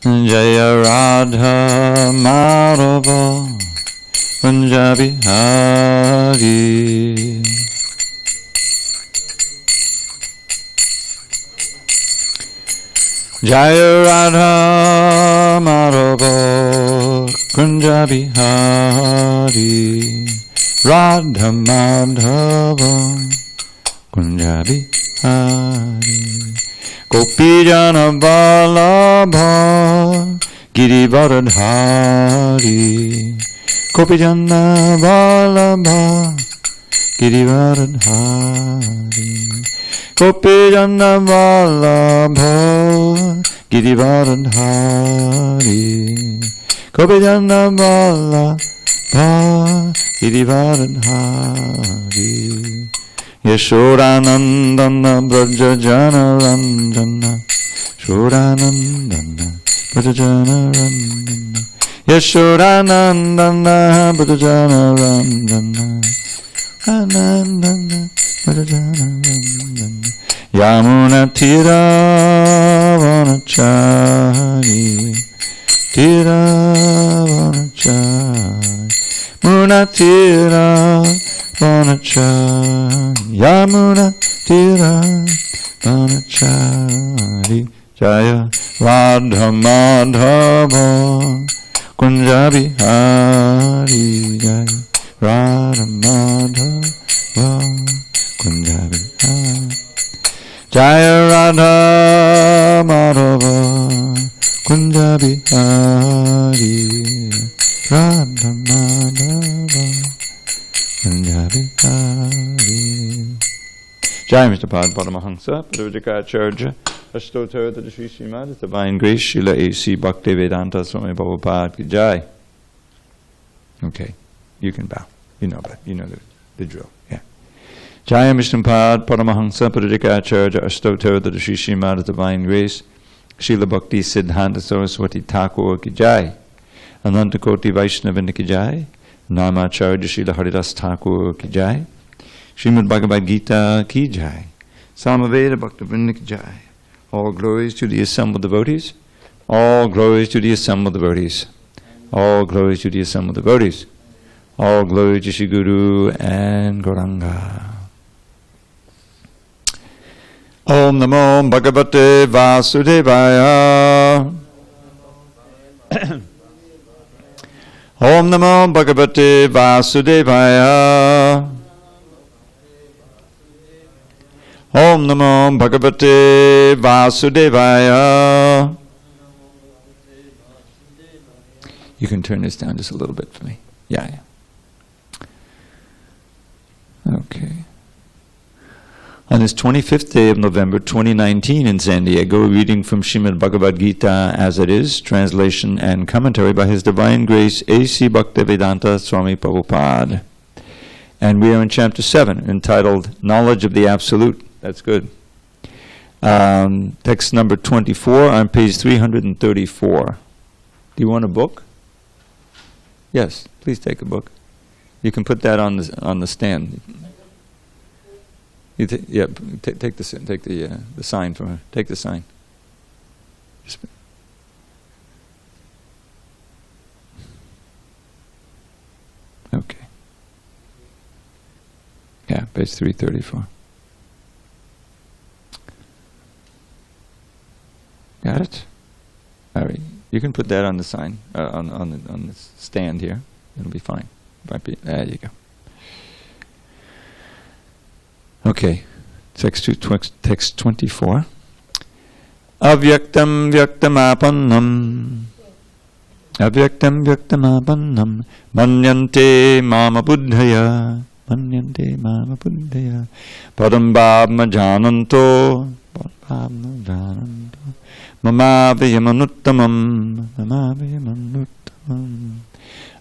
Jaya Radha Madhava Kunja Bihari. Jaya Radha Madhava Kunja Bihari. Radha Madhava Kunja Bihari. Gopi Jana Vallabha Girivaradhari. Gopi Jana Vallabha Girivaradhari. Gopi Jana Vallabha Girivaradhari. Gopi Jana Vallabha Girivaradhari. Yashodanandana Braja Jana Ranjana. Yashodanandana Braja Jana Ranjana. Yashodanandana Braja Jana Ranjana. Anandana Braja Jana Ranjana. Yamuna Tira Vanachari. Tira Vanachari. Muna Tira Vanachari. Yamuna Tira Vanachari. Jaya Radha Madhava Kunja Bihari. Jaya Radha Madhava Kunja Bihari. Jaya Radha Madhava Kunja Bihari. Radha Madhava Kunja Bihari. Jai Mr. Pad Paramahansa, Pradvajikacharya, Ashtottara to the Sri Srimad, His Divine Grace, Srila A.C. Bhaktivedanta Swami Prabhupada ki Jai. Okay, you can bow. You know that. You know the drill. Yeah. Jai Mr. Pad Paramahansa, Pradvajikacharya, Ashtottara to the Sri Srimad, His Divine Grace, Srila Bhakti Siddhanta Saraswati Thakur ki Jai. Ananta Koti Vaishnavinda ki Jai. Namacharya Srila Haridas Thakur ki Jai. Srimad Bhagavad Gita ki Jai. Samaveda Bhaktivinoda ki Jai. All glories to the assembled devotees. All glories to the assembled devotees. All glories to the assembled devotees. All glory to Shri Guru and Gauranga. Om Namo Bhagavate Vasudevaya. Om Namo Bhagavate Vasudevaya. Om Namo Bhagavate Vasudevaya. You can turn this down just a little bit for me. Yeah. Okay. On this 25th day of November 2019 in SanDiego, reading from Srimad Bhagavad Gita as it is, translation and commentary by His Divine Grace A.C. Bhaktivedanta Swami Prabhupada. And we are in chapter 7, entitled Knowledge of the Absolute. That's good. Text number 24 on page 334. Do you want a book? Yes, please take a book. You can put that on the stand. You take the sign from her. Take the sign. Okay. Yeah, page 334. Got it? All right. You can put that on the sign, on the stand here. It'll be fine. There you go. Okay. Text 24. Avyaktam vyaktamapannam. Avyaktam vyaktamapannam. Manyante mama buddhaya. Manyante mama buddhaya. Padam bhavma jananto. Padam jananto. Mamavyyamanuttamam. Mamavyyamanuttamam.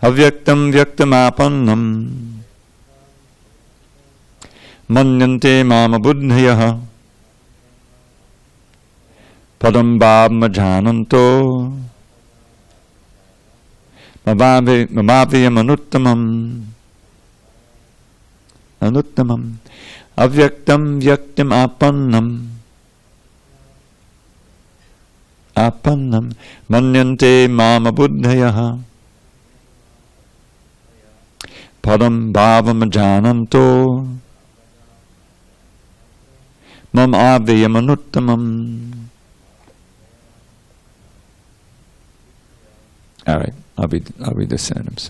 Avyaktam vyaktamapannam. Manyante mama buddhaya. Padam bhavma jananto. Mamavyyamanuttamam. Anuttamam. Avyaktam vyaktam apannam. apannam manyante mama buddhayaha padam bhavam ajananto mam avyayam. All right, I'll read the synonyms.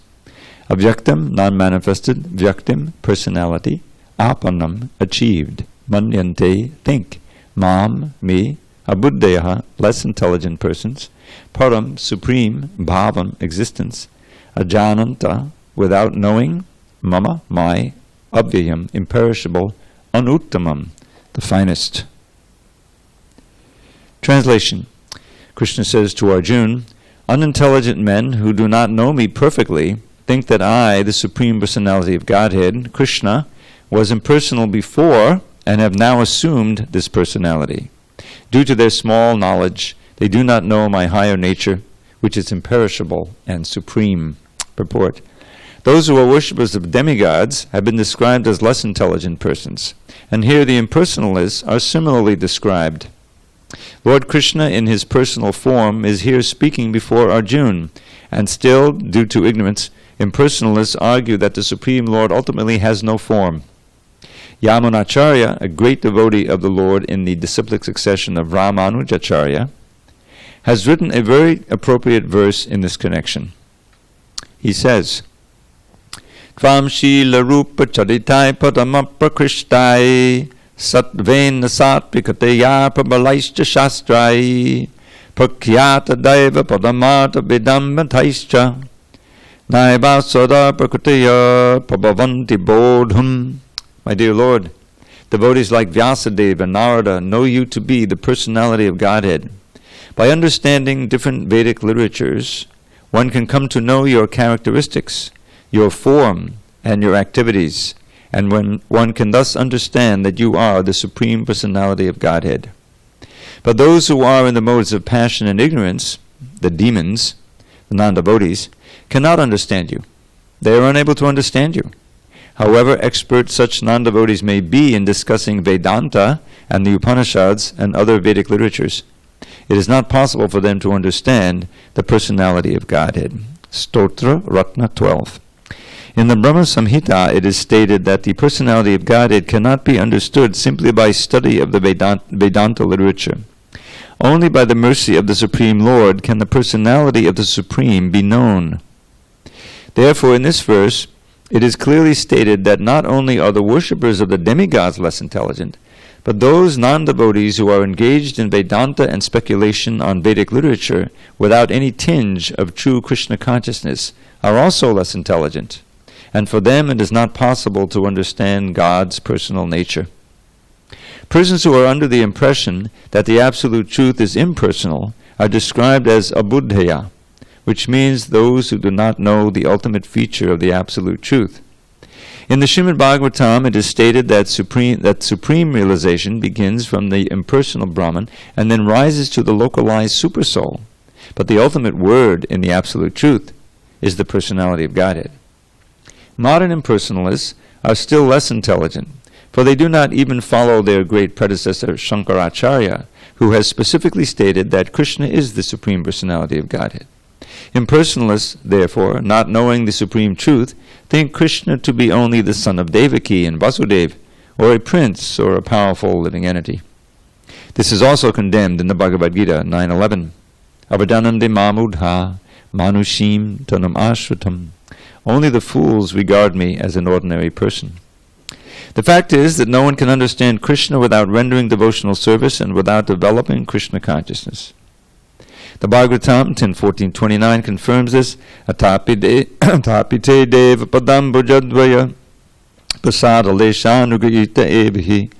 Avyaktam, non-manifested. Vyaktim, personality. Apannam, achieved. Manyante, think. Mam, me. Abuddhayaha, less intelligent persons. Param, supreme. Bhavam, existence. Ajananta, without knowing. Mama, my. Avyayam, imperishable. Anuttamam, the finest. Translation. Krishna says to Arjuna, unintelligent men who do not know me perfectly think that I, the Supreme Personality of Godhead, Krishna, was impersonal before and have now assumed this personality. Due to their small knowledge, they do not know my higher nature, which is imperishable and supreme. Purport. Those who are worshippers of demigods have been described as less intelligent persons, and here the impersonalists are similarly described. Lord Krishna in his personal form is here speaking before Arjuna, and still, due to ignorance, impersonalists argue that the Supreme Lord ultimately has no form. Yamunacharya, a great devotee of the Lord in the disciplic succession of Ramanujacharya, has written a very appropriate verse in this connection. He says, Tvam Shila Rupa Charitai Padamaprakristai Satvena Satvikateya Prabalaischa Shastrai Prakyata Daiva Padamata Vidambataischa Naiva Soda Prakritiya Prabhavanti Bodhum. My dear Lord, devotees like Vyasadeva and Narada know you to be the personality of Godhead. By understanding different Vedic literatures, one can come to know your characteristics, your form, and your activities, and when one can thus understand that you are the Supreme Personality of Godhead. But those who are in the modes of passion and ignorance, the demons, the non-devotees, cannot understand you. They are unable to understand you. However expert such non-devotees may be in discussing Vedanta and the Upanishads and other Vedic literatures, it is not possible for them to understand the personality of Godhead. Stotra Ratna 12. In the Brahma Samhita, it is stated that the personality of Godhead cannot be understood simply by study of the Vedanta literature. Only by the mercy of the Supreme Lord can the personality of the Supreme be known. Therefore, in this verse, it is clearly stated that not only are the worshippers of the demigods less intelligent, but those non-devotees who are engaged in Vedanta and speculation on Vedic literature without any tinge of true Krishna consciousness are also less intelligent, and for them it is not possible to understand God's personal nature. Persons who are under the impression that the Absolute Truth is impersonal are described as abuddhaya, which means those who do not know the ultimate feature of the Absolute Truth. In the Srimad Bhagavatam, it is stated that supreme realization begins from the impersonal Brahman and then rises to the localized Supersoul. But the ultimate word in the Absolute Truth is the personality of Godhead. Modern impersonalists are still less intelligent, for they do not even follow their great predecessor Shankaracharya, who has specifically stated that Krishna is the Supreme Personality of Godhead. Impersonalists, therefore, not knowing the Supreme Truth, think Krishna to be only the son of Devaki and Vasudeva, or a prince or a powerful living entity. This is also condemned in the Bhagavad Gita 9:11. Avadanande mamudha manushim tanam ashvatam. Only the fools regard me as an ordinary person. The fact is that no one can understand Krishna without rendering devotional service and without developing Krishna consciousness. The Bhagavatam 10:14-29 confirms this. Atapite deva padam bhujadvaya prasada leshanugayita evihi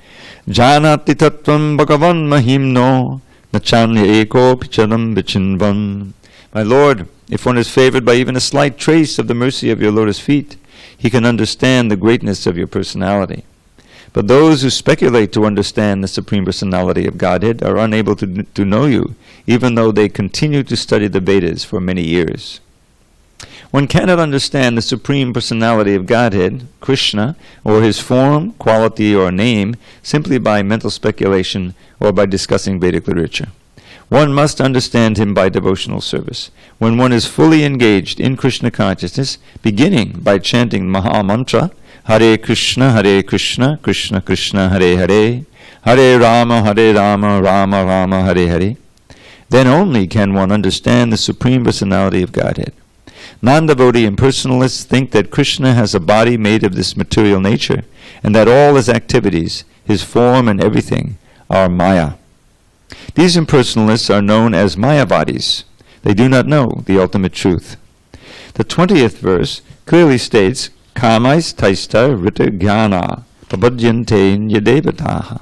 janati tattvam bhagavan mahimno nachanya eko picharam vichinvan. My Lord, if one is favored by even a slight trace of the mercy of your lotus feet, he can understand the greatness of your personality. But those who speculate to understand the Supreme Personality of Godhead are unable to know you, even though they continue to study the Vedas for many years. One cannot understand the Supreme Personality of Godhead, Krishna, or his form, quality, or name simply by mental speculation or by discussing Vedic literature. One must understand him by devotional service. When one is fully engaged in Krishna consciousness, beginning by chanting Maha Mantra, Hare Krishna, Krishna Krishna, Hare Hare, Hare Rama, Rama Rama, Hare Hare, then only can one understand the Supreme Personality of Godhead. Non-devotee impersonalists think that Krishna has a body made of this material nature, and that all his activities, his form and everything, are Maya. These impersonalists are known as Mayavadis. They do not know the ultimate truth. The 20th verse clearly states, Kamais taista rita jnana pabhajyante nyadevataha.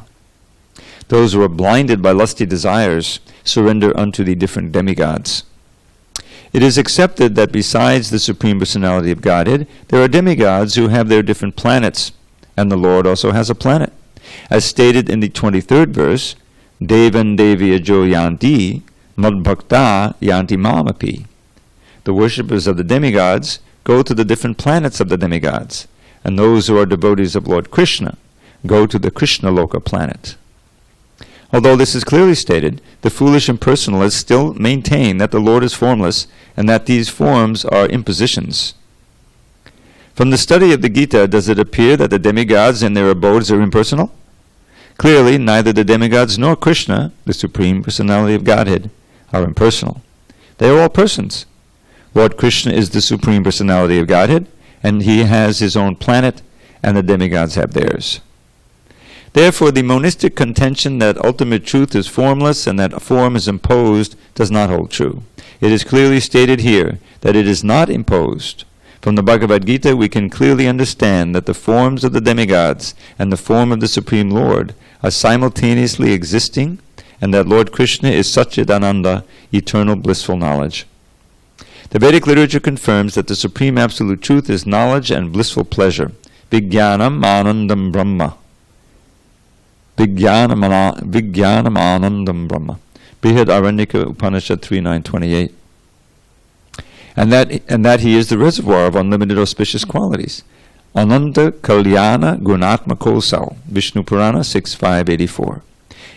Those who are blinded by lusty desires surrender unto the different demigods. It is accepted that besides the Supreme Personality of Godhead, there are demigods who have their different planets, and the Lord also has a planet. As stated in the 23rd verse, Devan Devya Jo Yanti Madbhakta Yanti Mamapi. The worshippers of the demigods go to the different planets of the demigods, and those who are devotees of Lord Krishna go to the Krishna Loka planet. Although this is clearly stated, the foolish impersonalists still maintain that the Lord is formless and that these forms are impositions. From the study of the Gita, does it appear that the demigods and their abodes are impersonal? Clearly, neither the demigods nor Krishna, the Supreme Personality of Godhead, are impersonal. They are all persons. Lord Krishna is the Supreme Personality of Godhead, and he has his own planet, and the demigods have theirs. Therefore, the monistic contention that ultimate truth is formless and that a form is imposed does not hold true. It is clearly stated here that it is not imposed. From the Bhagavad Gita, we can clearly understand that the forms of the demigods and the form of the Supreme Lord are simultaneously existing, and that Lord Krishna is Satchidananda, eternal blissful knowledge. The Vedic literature confirms that the Supreme Absolute Truth is knowledge and blissful pleasure. Vijnanam Anandam Brahma. Vijnanam Anandam Brahma. Brihad Aranyaka Upanishad 3.9.28. And that he is the reservoir of unlimited auspicious qualities. Ananta Kalyana Gunatma Kosal. Vishnu Purana 6.5.84.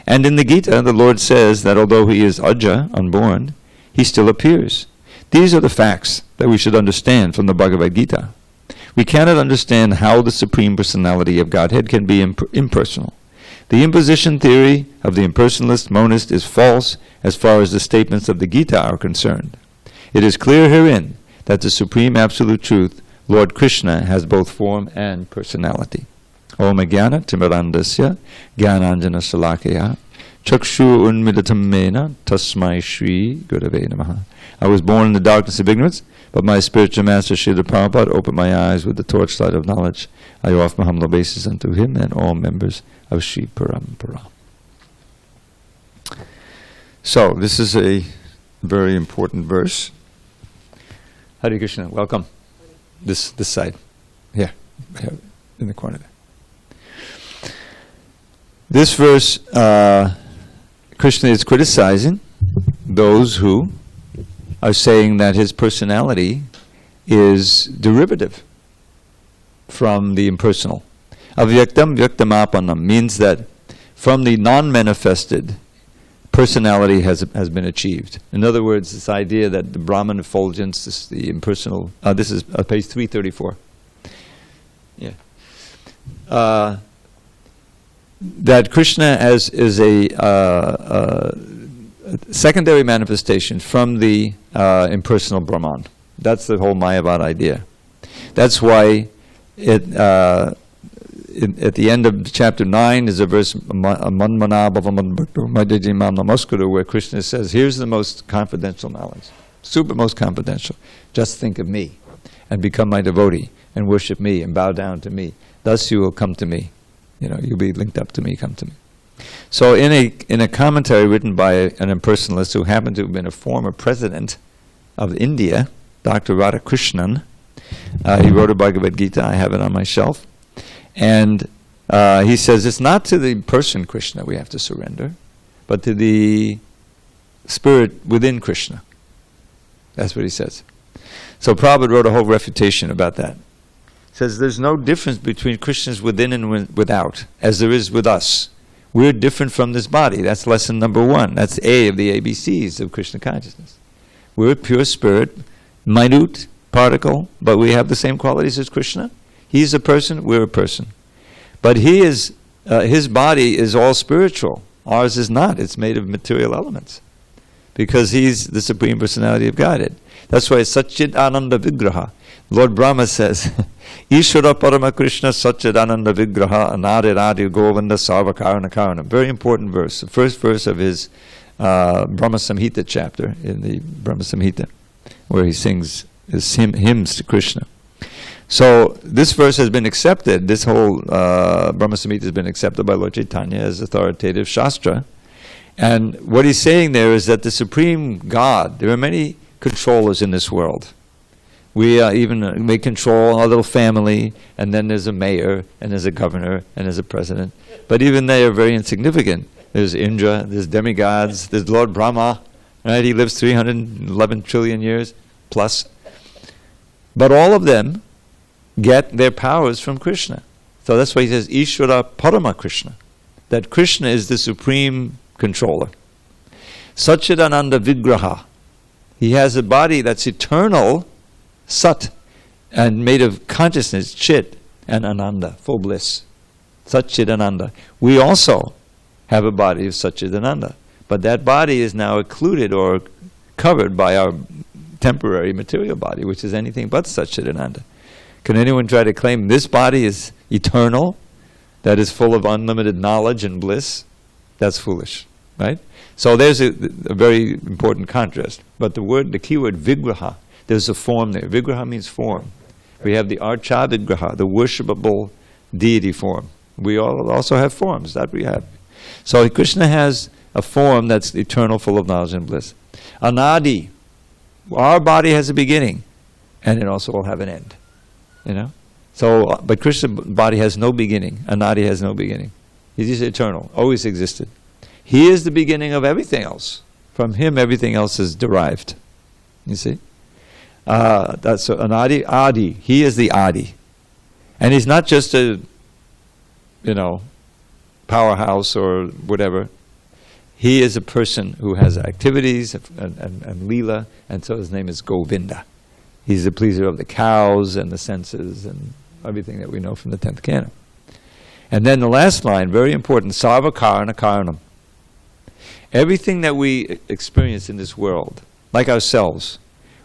And in the Gita, the Lord says that although he is Aja, unborn, he still appears. These are the facts that we should understand from the Bhagavad Gita. We cannot understand how the Supreme Personality of Godhead can be impersonal. The imposition theory of the impersonalist monist is false as far as the statements of the Gita are concerned. It is clear herein that the Supreme Absolute Truth, Lord Krishna, has both form and personality. Om Jnana Timirandasya Jnananjana Salakaya Chakshu Unmidatam Mena Tasmai Shri Gurave Namaha. I was born in the darkness of ignorance, but my spiritual master Srila Prabhupada opened my eyes with the torchlight of knowledge. I offer my humble obeisance unto him and all members of Sri Parampara. So, this is a very important verse. Hare Krishna, welcome. This side. Here, in the corner there. This verse, Krishna is criticizing those who are saying that his personality is derivative from the impersonal. Avyaktam vyaktamapannam means that from the non-manifested, personality has been achieved. In other words, this idea that the Brahman effulgence is the impersonal. This is page 334. Yeah. That Krishna is a secondary manifestation from the impersonal Brahman. That's the whole Mayavad idea. That's why at the end of chapter 9 is a verse, where Krishna says, here's the most confidential knowledge, super most confidential. Just think of me and become my devotee and worship me and bow down to me. Thus you will come to me. You'll be linked up to me, come to me. So in a commentary written by an impersonalist who happened to have been a former president of India, Dr. Radhakrishnan, he wrote a Bhagavad Gita. I have it on my shelf. And he says it's not to the person Krishna we have to surrender, but to the spirit within Krishna. That's what he says. So Prabhupada wrote a whole refutation about that. He says there's no difference between Krishna's within and without, as there is with us. We're different from this body. That's lesson number 1. That's A of the ABCs of Krishna consciousness. We're a pure spirit, minute particle, but we have the same qualities as Krishna. He's a person, we're a person. But his body is all spiritual. Ours is not. It's made of material elements. Because he's the Supreme Personality of Godhead. That's why it's Satchit Ananda Vigraha. Lord Brahma says, Ishvara Parama Krishna Satchit Ananda Vigraha Anadiradi Govinda Sarvakarana Karana. Very important verse. The first verse of his Brahma Samhita chapter in the Brahma Samhita, where he sings his hymns to Krishna. So this verse has been accepted, this whole Brahma Samhita has been accepted by Lord Chaitanya as authoritative Shastra. And what he's saying there is that the Supreme God, there are many controllers in this world. We may control our little family, and then there's a mayor, and there's a governor, and there's a president. But even they are very insignificant. There's Indra, there's demigods, there's Lord Brahma, right? He lives 311 trillion years plus. But all of them get their powers from Krishna. So that's why he says, Ishvara Parama Krishna. That Krishna is the supreme controller. Satchidananda Vigraha. He has a body that's eternal, Sat, and made of consciousness, Chit, and Ananda, full bliss. Satchidananda. We also have a body of Satchidananda. But that body is now occluded or covered by our temporary material body, which is anything but Satchidananda. Can anyone try to claim this body is eternal, that is full of unlimited knowledge and bliss? That's foolish, right? So there's a very important contrast. But the key word Vigraha, there's a form there. Vigraha means form. We have the Archa Vigraha, the worshipable deity form. We all also have forms, that we have. So Krishna has a form that's eternal, full of knowledge and bliss. Anadi, our body has a beginning, and it also will have an end. You know? So, but Krishna's body has no beginning. Anadi has no beginning. He's just eternal, always existed. He is the beginning of everything else. From him, everything else is derived. You see? That's Anadi, Adi. He is the Adi. And he's not just a, powerhouse or whatever. He is a person who has activities and Leela, and so his name is Govinda. He's the pleaser of the cows and the senses and everything that we know from the 10th canon. And then the last line, very important, Sarva Karana Karanam. Everything that we experience in this world, like ourselves,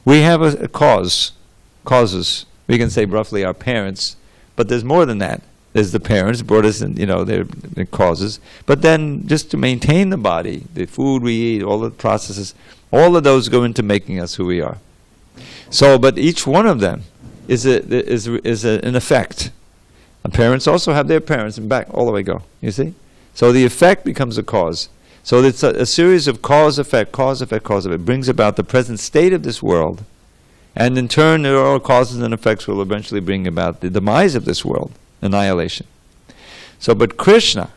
we have a causes. We can say roughly our parents, but there's more than that. There's the parents, brought us in, their causes. But then just to maintain the body, the food we eat, all the processes, all of those go into making us who we are. So, but each one of them is an effect. And parents also have their parents, and back all the way go. You see? So the effect becomes a cause. So it's a series of cause, effect, cause, effect, cause, effect. It brings about the present state of this world. And in turn, there are causes and effects will eventually bring about the demise of this world, annihilation. So, but Krishna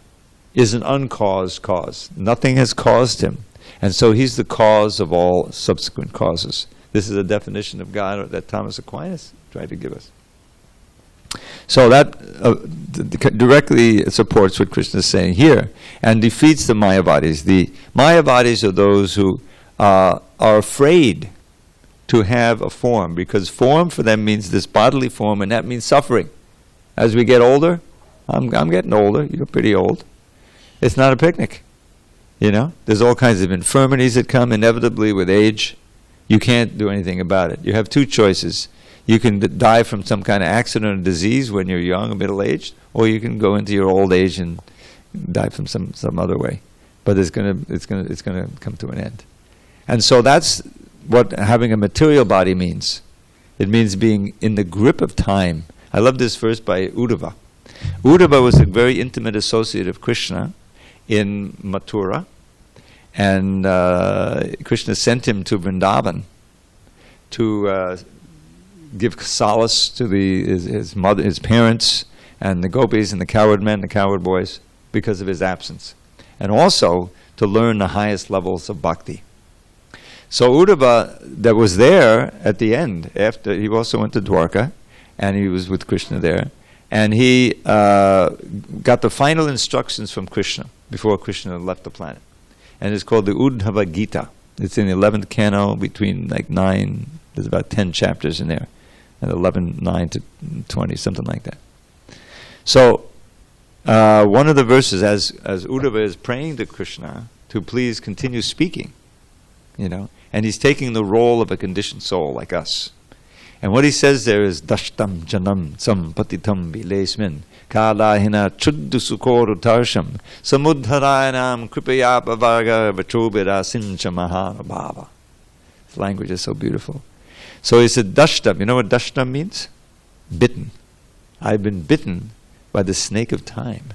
is an uncaused cause. Nothing has caused him. And so he's the cause of all subsequent causes. This is a definition of God that Thomas Aquinas tried to give us. So that directly supports what Krishna is saying here and defeats the Mayavadis. The Mayavadis are those who are afraid to have a form, because form for them means this bodily form, and that means suffering. As we get older, I'm getting older, you're pretty old. It's not a picnic. There's all kinds of infirmities that come inevitably with age. You can't do anything about it. You have two choices. You can die from some kind of accident or disease when you're young or middle-aged, or you can go into your old age and die from some other way. But it's gonna come to an end. And so that's what having a material body means. It means being in the grip of time. I love this verse by Uddhava. Uddhava was a very intimate associate of Krishna in Mathura, and Krishna sent him to Vrindavan to give solace to his mother, his parents, and the gopis and the cowherd men, the cowherd boys, because of his absence, and also to learn the highest levels of bhakti. So Uddhava, that was there at the end, after he also went to Dwarka, and he was with Krishna there, And he got the final instructions from Krishna before Krishna left the planet. And it's called the Uddhava Gita. It's in the 11th canto, between like 9, there's about 10 chapters in there. And 11, 9 to 20, something like that. So, one of the verses, as Uddhava is praying to Krishna to please continue speaking, and he's taking the role of a conditioned soul like us. And what he says there is, Dashtam Janam Sampatitam Bilesmin Kalahina Chuddu Sukoru Tarsham Samudharayanam Kripaya Bhavaga Vachobira Sincha Mahabhava. This language is so beautiful. So he said, Dashtam. You know what Dashtam means? Bitten. I've been bitten by the snake of time.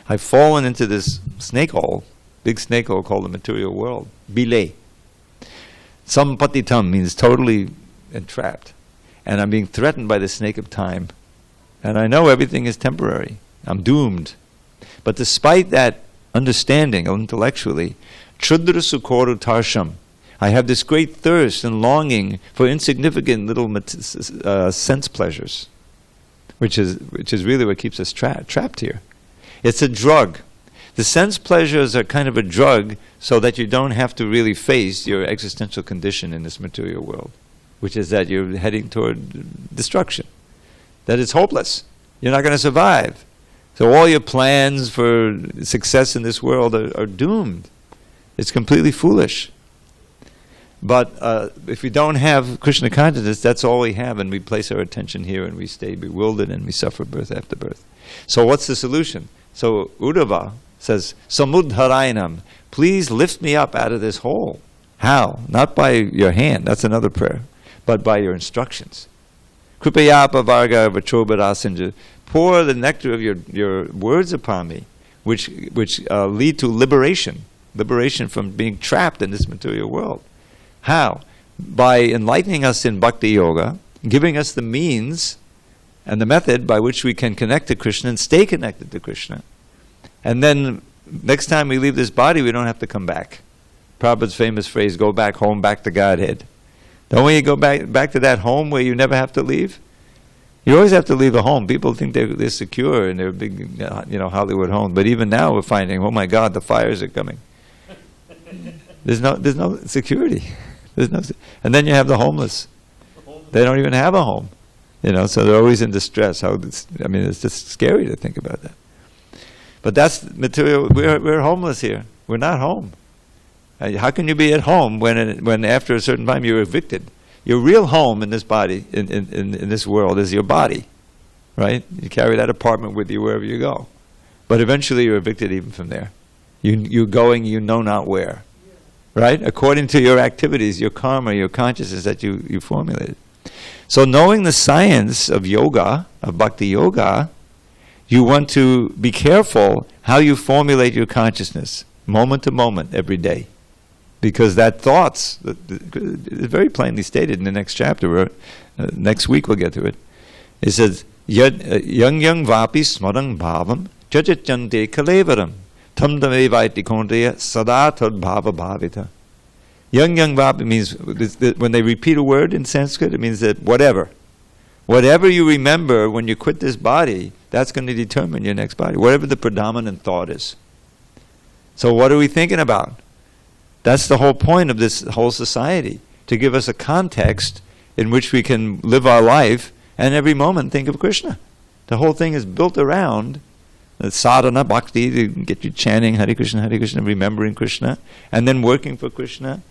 I've fallen into this snake hole, big snake hole called the material world. Bile. Sampatitam means totally entrapped. And I'm being threatened by the snake of time. And I know everything is temporary. I'm doomed. But despite that understanding intellectually, Chudra Sukoru Tarsham, I have this great thirst and longing for insignificant little sense pleasures, which is really what keeps us trapped here. It's a drug. The sense pleasures are kind of a drug so that you don't have to really face your existential condition in this material world, which is that you're heading toward destruction, that it's hopeless. You're not going to survive. So all your plans for success in this world are doomed. It's completely foolish. But if we don't have Krishna consciousness, that's all we have, and we place our attention here, and we stay bewildered, and we suffer birth after birth. So what's the solution? So Uddhava says, Samudharayanam, please lift me up out of this hole. How? Not by your hand, that's another prayer, but by your instructions. Kripayapa varga vachobarasinja, pour the nectar of your words upon me, which lead to liberation from being trapped in this material world. How? By enlightening us in bhakti yoga, giving us the means and the method by which we can connect to Krishna and stay connected to Krishna. And then next time we leave this body, we don't have to come back. Prabhupada's famous phrase, go back home, back to Godhead. Don't we go back to that home where you never have to leave? You always have to leave a home. People think they're secure in their big, Hollywood home. But even now we're finding, oh my God, the fires are coming. There's no security. And then you have the homeless. They don't even have a home. So they're always in distress. It's just scary to think about that. But that's material. We're homeless here. We're not home. How can you be at home when after a certain time you're evicted? Your real home in this body, in this world, is your body, right? You carry that apartment with you wherever you go. But eventually you're evicted even from there. You're going you know not where, right? According to your activities, your karma, your consciousness that you formulated. So knowing the science of yoga, of bhakti yoga, you want to be careful how you formulate your consciousness, moment to moment, every day. Because that thoughts, is very plainly stated in the next chapter, next week we'll get to it. It says, yang vapi smarang bhavam jajachante kalevaram tam damevaiti kondreya sada tad bhava bhavita. Yang vapi means, when they repeat a word in Sanskrit, it means that whatever you remember when you quit this body, that's going to determine your next body, whatever the predominant thought is. So what are we thinking about? That's the whole point of this whole society, to give us a context in which we can live our life and every moment think of Krishna. The whole thing is built around the sadhana, bhakti, to get you chanting Hare Krishna, remembering Krishna, and then working for Krishna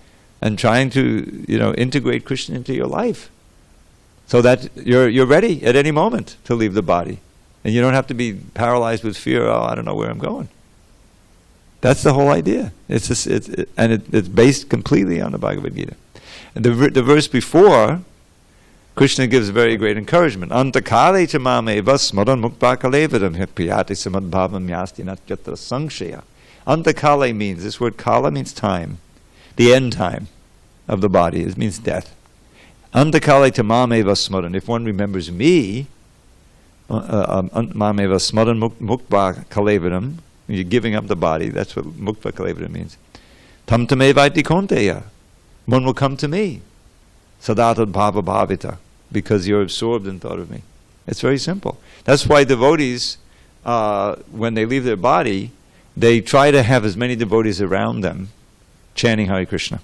and trying to, integrate Krishna into your life so that you're ready at any moment to leave the body. And you don't have to be paralyzed with fear, I don't know where I'm going. That's the whole idea. It's based completely on the Bhagavad Gita. And the verse before, Krishna gives very great encouragement. Antakale chamameva smaran mukta kalevedam hipyati samadbhavam yasti natyatra sangshaya. Antakale means, this word kala means time. The end time of the body. It means death. Antakale chamameva smaran. If one remembers me, mameva smaran mukta kalevedam, you're giving up the body. That's what mukta kalevada means. Tam tamevaiti konteya. One will come to me. Sadatad bhava bhavita. Because you're absorbed in thought of me. It's very simple. That's why devotees, when they leave their body, they try to have as many devotees around them chanting Hare Krishna.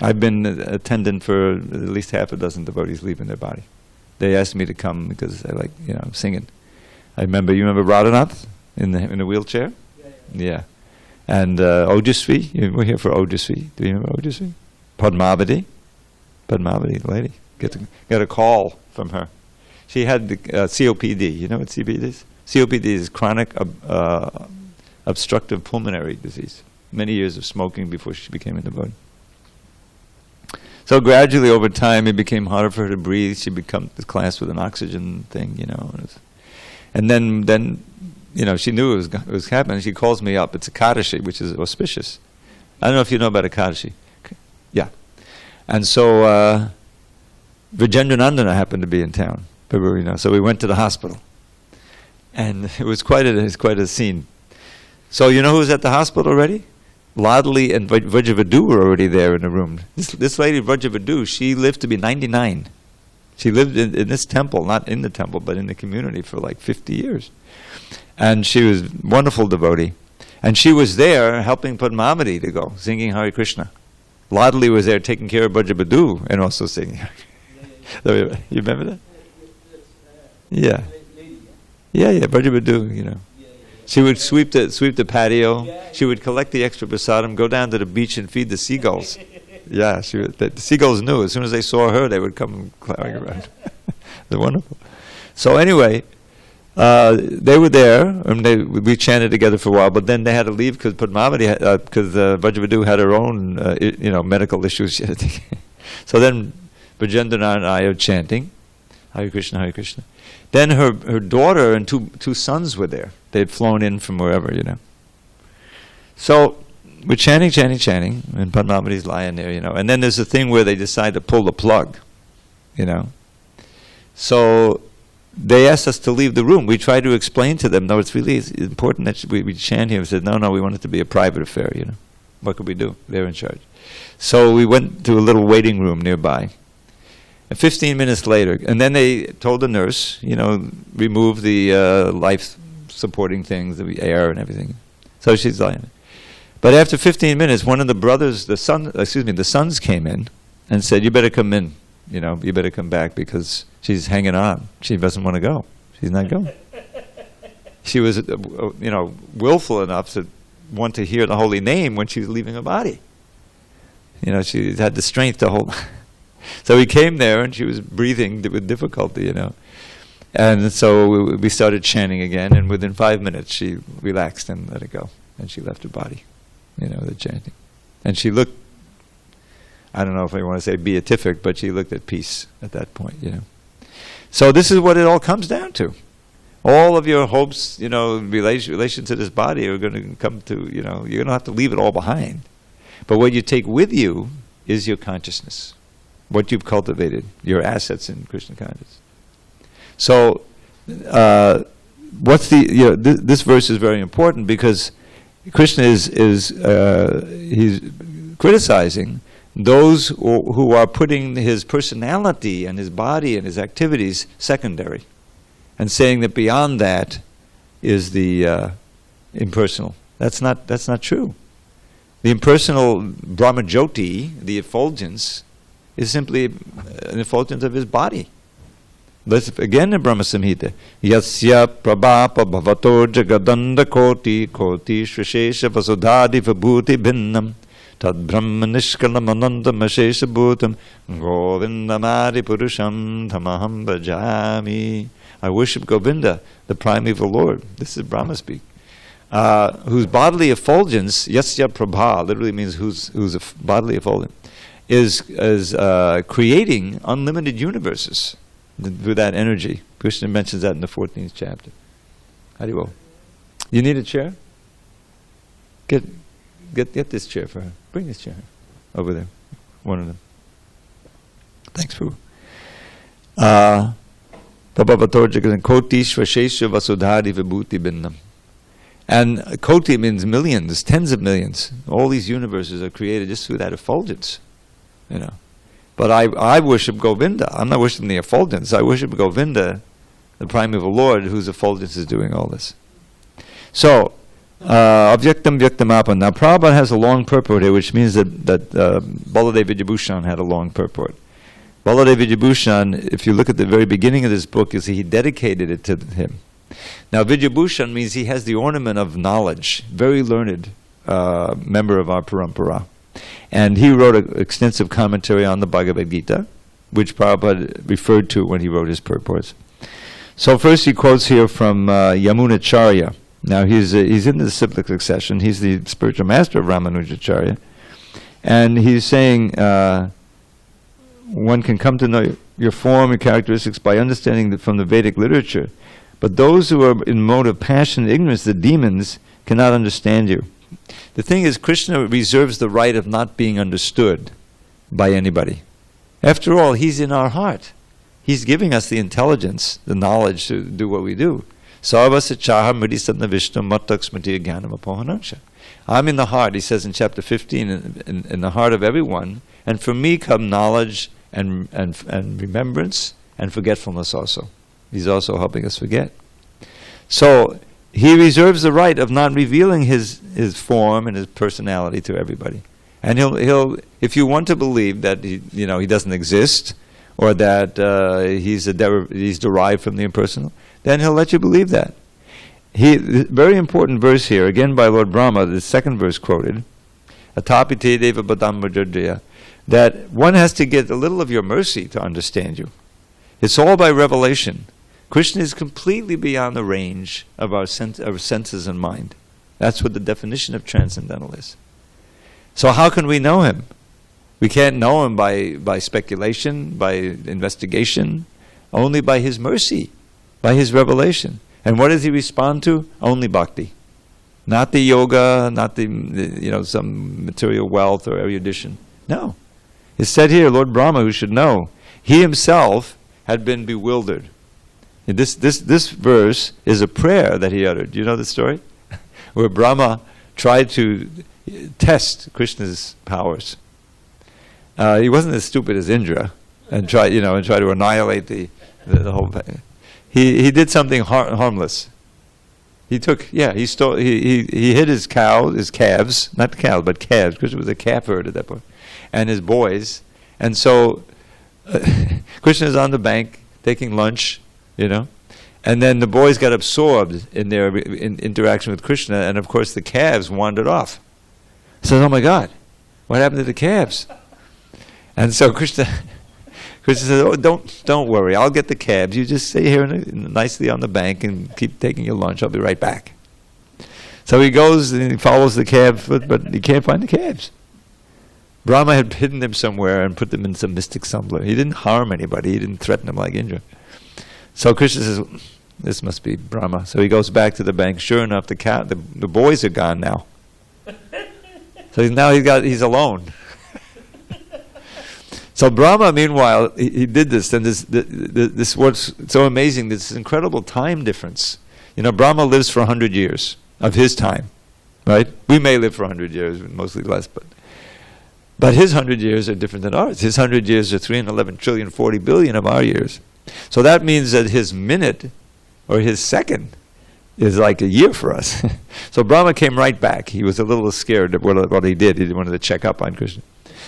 I've been attendant for at least half a dozen devotees leaving their body. They asked me to come because I like, singing. You remember Radhanath in the wheelchair? Yeah. And Ojasvi, we're here for Ojasvi. Do you remember Ojasvi? Padmavati, the lady. Got a call from her. She had the COPD. You know what COPD is? COPD is chronic obstructive pulmonary disease. Many years of smoking before she became a devotee. So gradually over time it became harder for her to breathe. She became this class with an oxygen thing, And then she knew it was happening. She calls me up. It's Ekadashi, which is auspicious. I don't know if you know about Ekadashi. Yeah. And so Vijendranandana happened to be in town. So we went to the hospital. And it was quite a scene. So you know who was at the hospital already? Ladli and Vrajavadu were already there in the room. This lady, Vrajavadu, she lived to be 99. She lived in this temple, not in the temple, but in the community for like 50 years. And she was a wonderful devotee. And she was there helping Padmavati to go, singing Hare Krishna. Ladli was there taking care of Vrajavadu and also singing Hare Krishna. You remember that? Yeah. Yeah, Vrajavadu, She would sweep the patio. She would collect the extra prasadam, go down to the beach and feed the seagulls. Yeah, the seagulls knew. As soon as they saw her, they would come clattering around. They're wonderful. So anyway, they were there, and we chanted together for a while, but then they had to leave because Padmavati, because Vrajavadu had her own, medical issues. So then Vijendra and I are chanting, Hare Krishna, Hare Krishna. Then her daughter and two sons were there. They had flown in from wherever, So we're chanting, and Padmavati's lying there, And then there's a thing where they decide to pull the plug, So they asked us to leave the room. We tried to explain to them, no, it's really important that we chant here. We said, no, we want it to be a private affair, What could we do? They're in charge. So we went to a little waiting room nearby. And 15 minutes later, and then they told the nurse, remove the life-supporting things, the air and everything. So she's lying. But after 15 minutes, one of the brothers, the sons came in and said, you better come in, you better come back because she's hanging on. She doesn't want to go. She's not going. She was, willful enough to want to hear the holy name when she was leaving her body. She had the strength to hold. So we came there and she was breathing with difficulty, And so we started chanting again, and within 5 minutes she relaxed and let it go. And she left her body, the chanting. And she looked, I don't know if I want to say beatific, but she looked at peace at that point, So this is what it all comes down to. All of your hopes, relation to this body are going to come to, you're going to have to leave it all behind. But what you take with you is your consciousness. What you've cultivated, your assets in Krishna consciousness. So, this verse is very important because Krishna he's criticizing those who are putting his personality and his body and his activities secondary, and saying that beyond that is the impersonal. That's not true. The impersonal Brahmajyoti, the effulgence, is simply an effulgence of his body. Let's again in Brahma Samhita. Yasya prabhapa bhavato jagadanda koti shrishesha vasudhadi vibhuti bhinnam tad brahma nishkalam anandam ashesha bhutam govindamadi purusham tamaham bhajami. I worship Govinda, the primeval Lord. This is Brahma speak. Whose bodily effulgence, yasya prabha, literally means whose bodily effulgence, is creating unlimited universes with that energy. Krishna mentions that in the 14th chapter. Haribo. You need a chair? Get this chair for her. Bring this chair over there. One of them. Thanks, Prabhu. Koti Svashesha Vasudhari Vibhuti Bindam. And Koti means millions, tens of millions. All these universes are created just through that effulgence. But I worship Govinda. I'm not worshiping the effulgence. I worship Govinda the primeval Lord, whose effulgence is doing all this. So, Avyaktam Vyaktamapam. Now, Prabhupada has a long purport here, which means that Baladev Vidyabhushan had a long purport. Baladev Vidyabhushan, if you look at the very beginning of this book, you see he dedicated it to him. Now, Vidyabhushan means he has the ornament of knowledge, very learned member of our parampara. And he wrote an extensive commentary on the Bhagavad Gita, which Prabhupada referred to when he wrote his purports. So first he quotes here from Yamunacharya. Now he's in the cyclic succession. He's the spiritual master of Ramanujacharya. And he's saying, one can come to know your form and characteristics by understanding that from the Vedic literature. But those who are in mode of passion and ignorance, the demons, cannot understand you. The thing is, Krishna reserves the right of not being understood by anybody. After all, he's in our heart. He's giving us the intelligence, the knowledge to do what we do. I'm in the heart, he says in chapter 15, in the heart of everyone, and from me come knowledge and remembrance and forgetfulness also. He's also helping us forget. So he reserves the right of not revealing his form and his personality to everybody. And he'll if you want to believe that he doesn't exist, or that he's derived from the impersonal, then he'll let you believe that. Very important verse here, again by Lord Brahma, the second verse quoted, Atapite deva badam majadriya, that one has to get a little of your mercy to understand you. It's all by revelation. Krishna is completely beyond the range of our senses and mind. That's what the definition of transcendental is. So how can we know him? We can't know him by speculation, by investigation, only by his mercy, by his revelation. And what does he respond to? Only bhakti. Not the yoga, not the some material wealth or erudition. No. It's said here, Lord Brahma, who should know, he himself had been bewildered. And this verse is a prayer that he uttered. Do you know the story? Where Brahma tried to test Krishna's powers. He wasn't as stupid as Indra and try to annihilate the whole thing. He did something harmless. He hid his calves, not the cows, but calves, because it was a calf herd at that point, and his boys. And so Krishna's on the bank taking lunch, and then the boys got absorbed in their interaction with Krishna, and of course the calves wandered off. Says, "Oh my God, what happened to the calves?" And so Krishna says, "Oh, don't worry, I'll get the calves. You just stay here nicely on the bank and keep taking your lunch. I'll be right back." So he goes and he follows the calves, but he can't find the calves. Brahma had hidden them somewhere and put them in some mystic somewhere. He didn't harm anybody. He didn't threaten them like Indra. So Krishna says, "This must be Brahma." So he goes back to the bank. Sure enough, the boys are gone now. So now he's alone. So Brahma, meanwhile, he did this, and this what's so amazing, this incredible time difference. Brahma lives for 100 years of his time, right? We may live for 100 years, mostly less, but his 100 years are different than ours. His 100 years are 311 trillion, 40 billion of our years. So that means that his minute, or his second, is like a year for us. So Brahma came right back. He was a little scared of what he did. He wanted to check up on Krishna.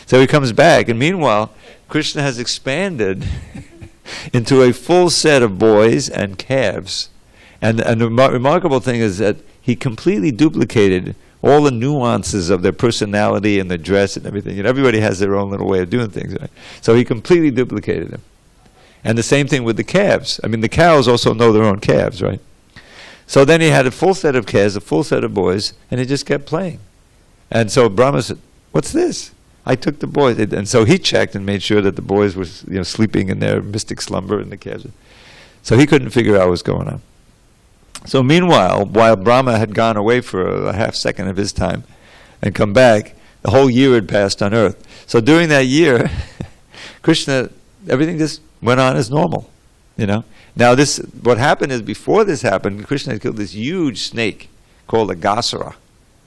So he comes back, and meanwhile, Krishna has expanded into a full set of boys and calves. And the remarkable thing is that he completely duplicated all the nuances of their personality and their dress and everything. Everybody has their own little way of doing things, right? So he completely duplicated them. And the same thing with the calves. I mean, the cows also know their own calves, right? So then he had a full set of calves, a full set of boys, and he just kept playing. And so Brahma said, "What's this? I took the boys." And so he checked and made sure that the boys were sleeping in their mystic slumber, and the calves. So he couldn't figure out what was going on. So meanwhile, while Brahma had gone away for a half second of his time and come back, the whole year had passed on earth. So during that year, Krishna, everything just went on as normal, Now what happened is, before this happened, Krishna had killed this huge snake called a Gasara.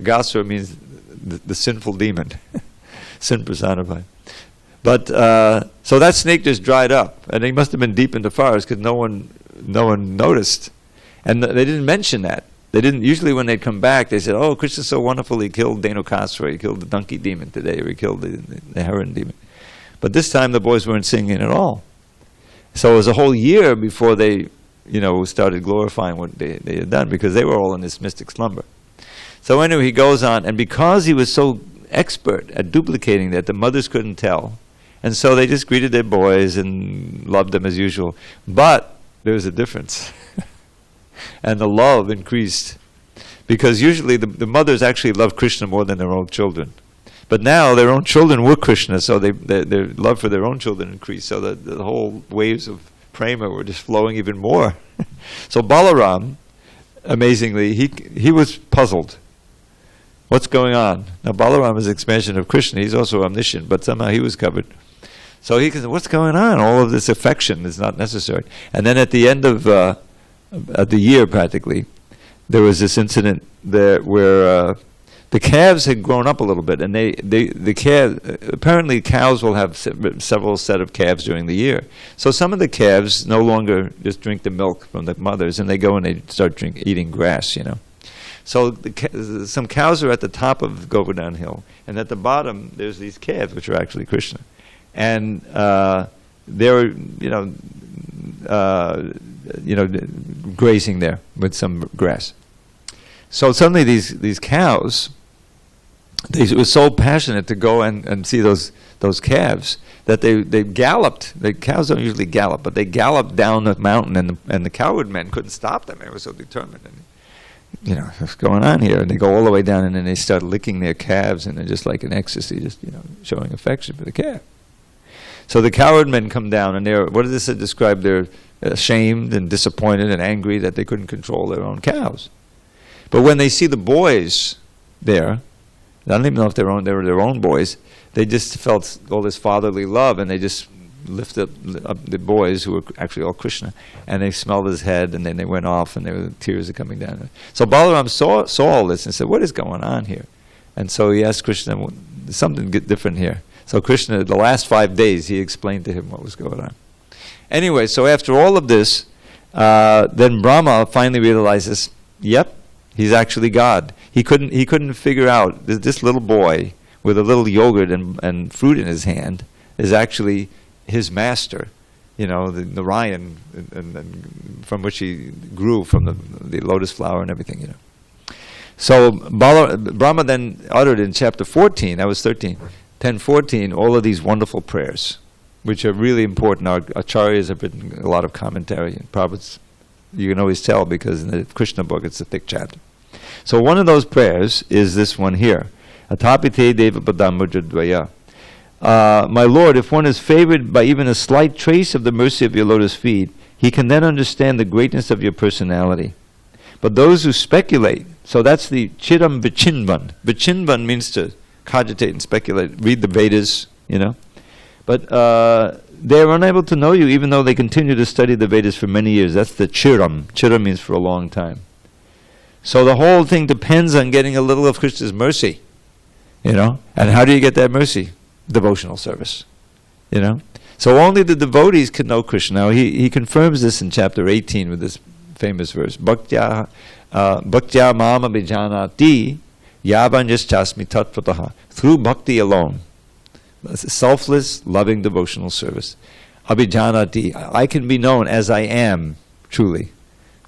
Gasara means the sinful demon, sin personified. But so that snake just dried up, and he must have been deep in the forest because no one no one noticed. And they didn't mention that. They didn't. Usually when they'd come back, they said, "Oh, Krishna's so wonderful, he killed Dhenukasura, he killed the donkey demon today, or he killed the heron demon." But this time the boys weren't singing at all. So it was a whole year before they, started glorifying what they had done, because they were all in this mystic slumber. So anyway, he goes on, and because he was so expert at duplicating that, the mothers couldn't tell. And so they just greeted their boys and loved them as usual. But there was a difference. And the love increased. Because usually the mothers actually loved Krishna more than their own children. But now their own children were Krishna, so their love for their own children increased. So the whole waves of prema were just flowing even more. So Balaram, amazingly, he was puzzled. What's going on? Now Balaram is an expansion of Krishna. He's also omniscient, but somehow he was covered. So he said, what's going on? All of this affection is not necessary. And then at the end of the year, practically, there was this incident there where the calves had grown up a little bit, and apparently cows will have several set of calves during the year. So some of the calves no longer just drink the milk from the mothers, and they go and they start eating grass, So some cows are at the top of Govardhan Hill, and at the bottom there's these calves, which are actually Krishna, and they were, grazing there with some grass. So suddenly these cows, they were so passionate to go and see those calves that they galloped. The cows don't usually gallop, but they galloped down the mountain, and the cowherd men couldn't stop them. They were so determined. And, what's going on here? And they go all the way down, and then they start licking their calves, and they're just like in ecstasy, just showing affection for the calf. So the cowherd men come down, and what does this describe? They're ashamed and disappointed and angry that they couldn't control their own cows. But when they see the boys there, I don't even know if they were their own boys, they just felt all this fatherly love, and they just lifted up the boys, who were actually all Krishna, and they smelled his head, and then they went off, and tears are coming down. So Balaram saw all this and said, what is going on here? And so he asked Krishna, there's something different here. So Krishna, the last 5 days, he explained to him what was going on. Anyway, so after all of this, then Brahma finally realizes, yep, he's actually God. He couldn't figure out this little boy with a little yogurt and fruit in his hand is actually his master, the Narayan, and from which he grew from the lotus flower and everything, So Brahma then uttered in chapter 14, that was 10:14, all of these wonderful prayers, which are really important. Our acharyas have written a lot of commentary, and Prabhupada's, you can always tell because in the Krishna book it's a thick chapter. So one of those prayers is this one here. Atapite deva padamudradvaya. My Lord, if one is favored by even a slight trace of the mercy of your lotus feet, he can then understand the greatness of your personality. But those who speculate, so that's the chiram vichinvan. Vichinvan means to cogitate and speculate, read the Vedas, But they're unable to know you even though they continue to study the Vedas for many years. That's the chiram. Chiram means for a long time. So the whole thing depends on getting a little of Krishna's mercy, And how do you get that mercy? Devotional service, So only the devotees can know Krishna. Now he confirms this in chapter 18 with this famous verse. Bhaktya mama bijanati yavanyaschasmi tatpataha. Through bhakti alone. Selfless, loving devotional service. Abhijanati. I can be known as I am, truly.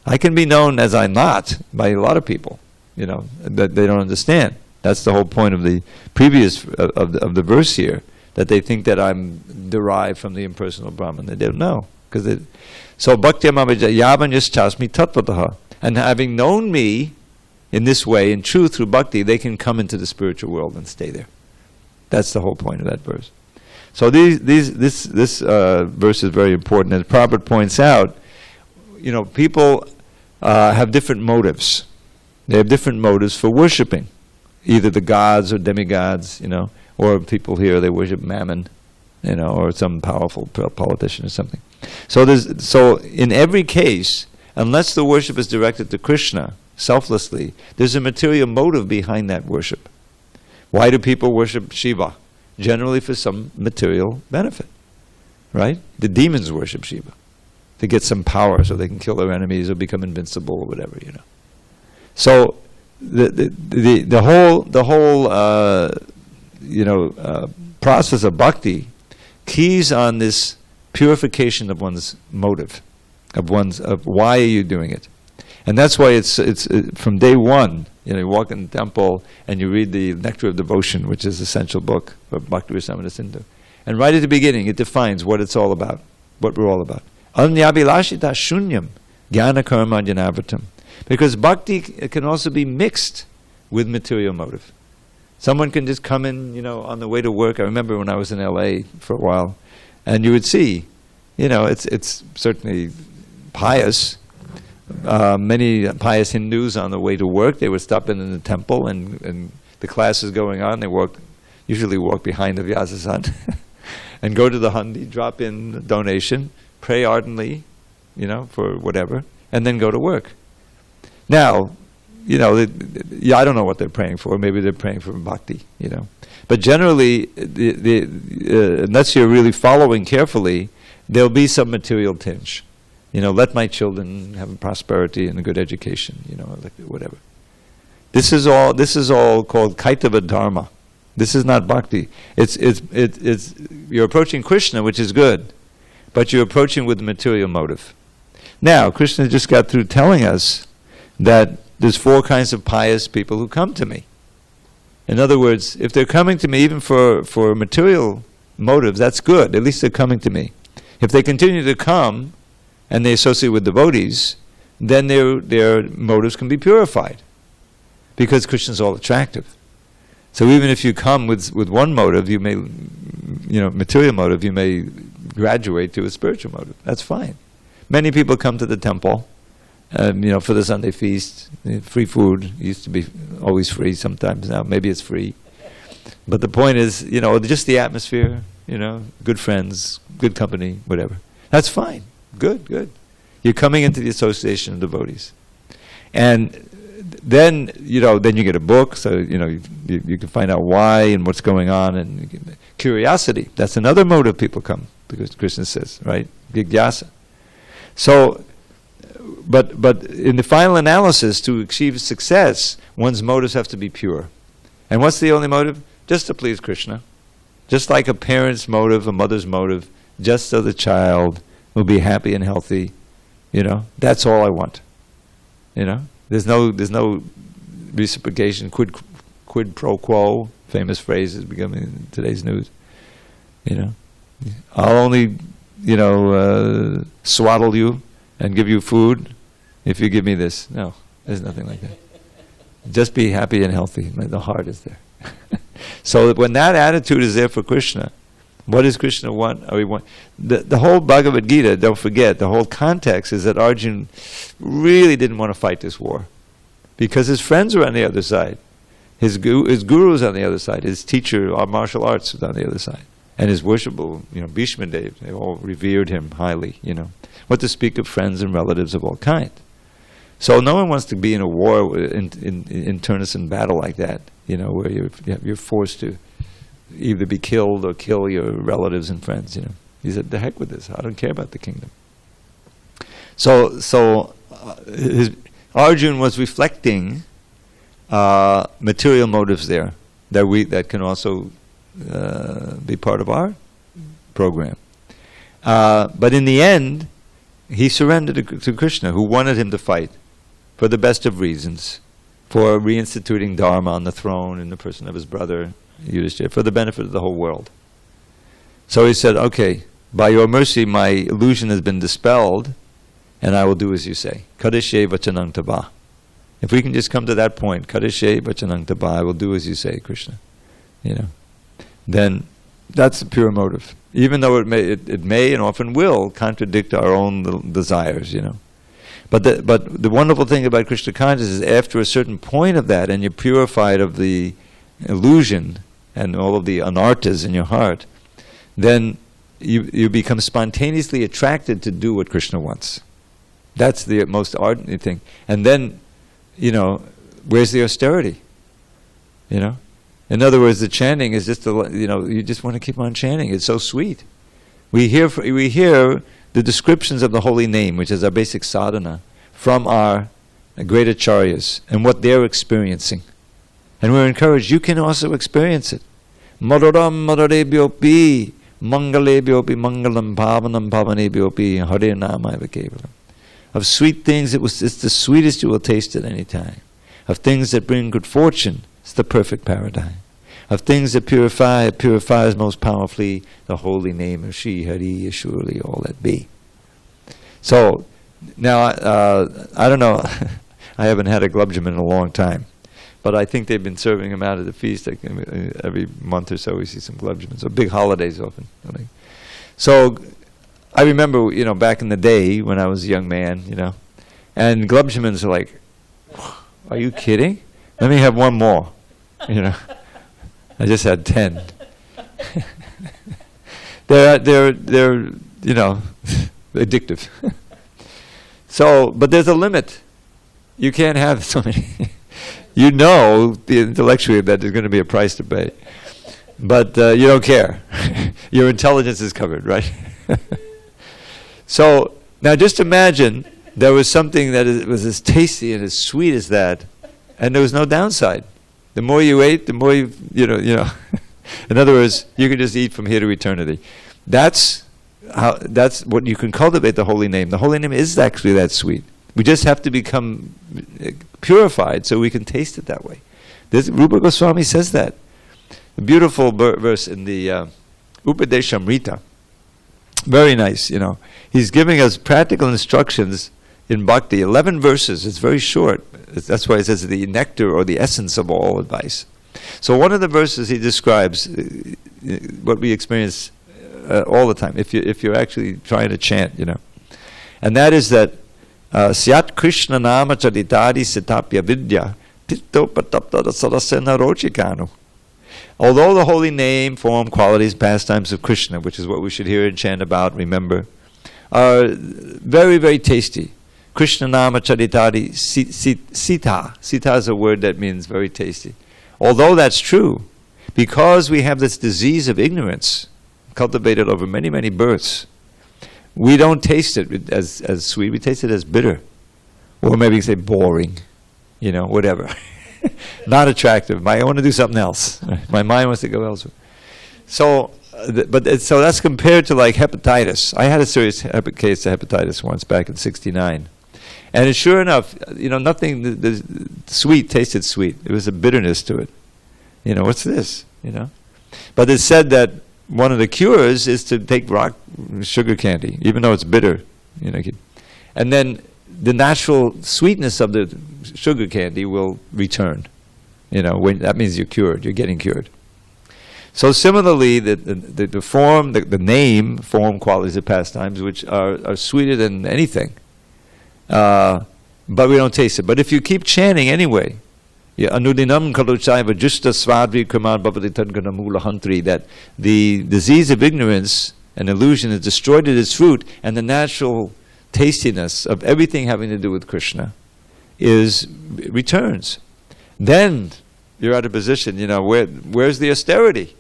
I can be known as I'm not by a lot of people, that they don't understand. That's the whole point of the previous of the verse here, that they think that I'm derived from the impersonal Brahman. They don't know. So bhakti yavanyaschasmi tattvataha. And having known me in this way, in truth, through bhakti, they can come into the spiritual world and stay there. That's the whole point of that verse. So this verse is very important. As Prabhupada points out, people have different motives. They have different motives for worshipping, either the gods or demigods, or people here they worship Mammon, or some powerful politician or something. So in every case, unless the worship is directed to Krishna selflessly, there's a material motive behind that worship. Why do people worship Shiva? Generally for some material benefit, right? The demons worship Shiva. to get some power so they can kill their enemies or become invincible or whatever, you know. So the whole process of bhakti keys on this purification of one's motive, of why are you doing it. And that's why it's from day one, you walk in the temple and you read the Nectar of Devotion, which is the essential book of Bhakti Rasamrita Sindhu. And right at the beginning, it defines what it's all about, what we're all about. Anyabhilashita shunyam jnana karma janavratam. Because bhakti can also be mixed with material motive. Someone can just come in, on the way to work. I remember when I was in LA for a while, and you would see, it's certainly pious. Many pious Hindus on the way to work, they would stop in the temple, and the class is going on. They usually walk behind the Vyasasana, and go to the handi, drop in the donation, pray ardently, for whatever, and then go to work. Now, I don't know what they're praying for. Maybe they're praying for bhakti, But generally, unless you're really following carefully, there'll be some material tinge. Let my children have prosperity and a good education, whatever. This is all called kaitava dharma. This is not bhakti. It's you're approaching Krishna, which is good, but you're approaching with material motive. Now, Krishna just got through telling us that there's 4 kinds of pious people who come to me. In other words, if they're coming to me even for material motives, that's good. At least they're coming to me. If they continue to come and they associate with devotees, then their motives can be purified, because Krishna's all attractive. So even if you come with one motive, you may, material motive, you may graduate to a spiritual motive. That's fine. Many people come to the temple, for the Sunday feast, free food. It used to be always free. Sometimes now maybe it's free. But the point is, just the atmosphere, good friends, good company, whatever. That's fine. Good. You're coming into the association of devotees. And then you get a book, so you can find out why and what's going on, and curiosity. That's another motive people come, because Krishna says, right? Jigyasa. So, but in the final analysis, to achieve success, one's motives have to be pure. And what's the only motive? Just to please Krishna. Just like a parent's motive, a mother's motive, just so the child will be happy and healthy. That's all I want. There's no reciprocation, quid pro quo, famous phrase is becoming in today's news. I'll only, swaddle you and give you food if you give me this. No, there's nothing like that. Just be happy and healthy. The heart is there. So when that attitude is there for Krishna, what does Krishna want? The whole Bhagavad Gita, don't forget, the whole context is that Arjuna really didn't want to fight this war, because his friends were on the other side. His guru was on the other side. His teacher of martial arts was on the other side. And his worshipful, Bhishma Dev, they all revered him highly, What to speak of friends and relatives of all kinds. So no one wants to be in a war, in internecine battle like that, where you're forced to either be killed or kill your relatives and friends. He said, "The heck with this! I don't care about the kingdom." So Arjuna was reflecting material motives there that can also be part of our program. But in the end, he surrendered to Krishna, who wanted him to fight for the best of reasons, for reinstituting Dharma on the throne in the person of his brother Yudhishthira, for the benefit of the whole world. So he said, "Okay, by your mercy my illusion has been dispelled, and I will do as you say. Kadishe vachanang taba." If we can just come to that point, Kadishe vachanang taba, I will do as you say, Krishna. Then that's the pure motive. Even though it may and often will contradict our own desires, But the wonderful thing about Krishna consciousness is, after a certain point of that, and you're purified of the illusion and all of the anarthas in your heart, then you become spontaneously attracted to do what Krishna wants. That's the most ardent thing. And then, where's the austerity? In other words, the chanting is just you just want to keep on chanting. It's so sweet. We hear the descriptions of the holy name, which is our basic sadhana, from our great acharyas and what they're experiencing. And we're encouraged, you can also experience it. Maduram madarebhyopi, mangalebhyopi, mangalam bhavanam bhavanebhyopi, hare namaiva kevalam. Of sweet things, it's the sweetest you will taste at any time. Of things that bring good fortune, it's the perfect paradigm. Of things that purify, it purifies most powerfully the holy name of Shri Hari, surely all that be. So, now, I don't know, I haven't had a glubjam in a long time, but I think they've been serving them out at the feast. Every month or so we see some glubjams. So big holidays often. So, I remember, back in the day when I was a young man, and glubjamins are like, are you kidding? Let me have one more, I just had 10. they're addictive. So, but there's a limit. You can't have so many. Intellectually that there's going to be a price to pay. But you don't care. Your intelligence is covered, right? So, now just imagine there was something that was as tasty and as sweet as that, and there was no downside. The more you ate, the more you In other words, you can just eat from here to eternity. That's what you can cultivate the holy name. The holy name is actually that sweet. We just have to become purified so we can taste it that way. Rupa Goswami says that. A beautiful verse in the Upadeshamrita. Very nice, He's giving us practical instructions in bhakti. 11 verses. It's very short. That's why it says the nectar or the essence of all advice. So one of the verses he describes what we experience all the time, if you're actually trying to chant, and that is that Syat Krishna Nama Charitari Sitapya Vidya Titto Patapta Sarasena Rochikanu. Although the holy name, form, qualities, pastimes of Krishna, which is what we should hear and chant about, remember, are very, very tasty. Krishna Nama Charitari Sita. Sita is a word that means very tasty. Although that's true, because we have this disease of ignorance cultivated over many, many births, we don't taste it as sweet, we taste it as bitter. Or maybe you say boring, whatever. Not attractive. I want to do something else. My mind wants to go elsewhere. So, so that's compared to like hepatitis. I had a serious case of hepatitis once back in '69. And sure enough, nothing, the sweet tasted sweet. There was a bitterness to it. What's this? But it said that one of the cures is to take sugar candy, even though it's bitter. And then the natural sweetness of the sugar candy will return. When that means you're cured, you're getting cured. So similarly, the form, the name, form, qualities of pastimes, which are sweeter than anything, but we don't taste it. But if you keep chanting anyway, anudinam kaluchaiva justa svadvi kraman bhavatitankanamula hantri, that the disease of ignorance and illusion is destroyed at its root, and the natural tastiness of everything having to do with Krishna returns. Then you're at a position, where's the austerity?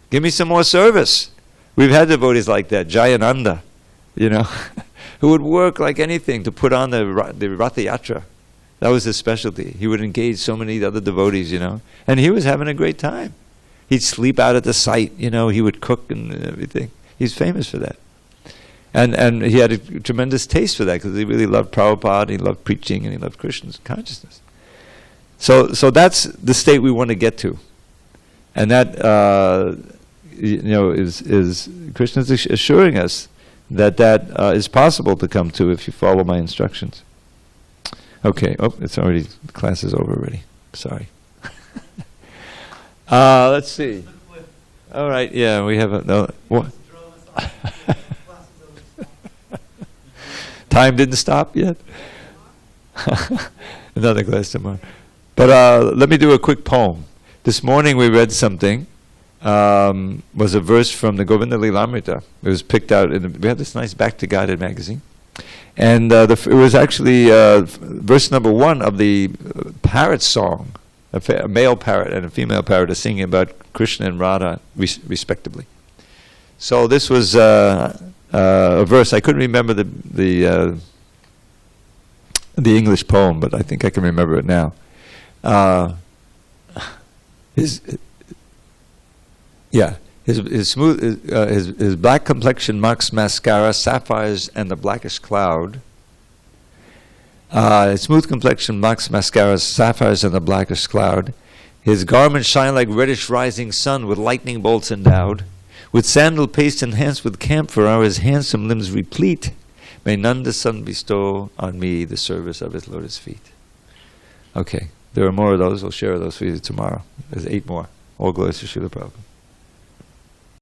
Give me some more service. We've had devotees like that, Jayananda, who would work like anything to put on the Ratha Yatra. That was his specialty. He would engage so many other devotees, and he was having a great time. He'd sleep out at the site, he would cook and everything. He's famous for that. And he had a tremendous taste for that because he really loved Prabhupada, he loved preaching, and he loved Krishna's consciousness. So that's the state we want to get to. And that, is Krishna's assuring us that is possible to come to if you follow my instructions. Okay, the class is over already. Sorry. Let's see. All right, yeah, we have what? Time didn't stop yet? Another class tomorrow. But let me do a quick poem. This morning we read something, was a verse from the Govinda Lilamrita. It was picked out, we have this nice Back to Guided magazine. And it was actually verse number 1 of the parrot song. A male parrot and a female parrot are singing about Krishna and Radha respectively. So this was a verse. I couldn't remember the English poem, but I think I can remember it now. His black complexion marks mascara, sapphires, and the blackish cloud. His smooth complexion marks mascara, sapphires, and the blackish cloud. His garments shine like reddish rising sun, with lightning bolts endowed. With sandal paste enhanced with camphor are his handsome limbs replete. May none the sun bestow on me the service of his lotus feet. Okay, there are more of those. We'll share those for you tomorrow. There's 8 more. All glories to Srila Prabhupada.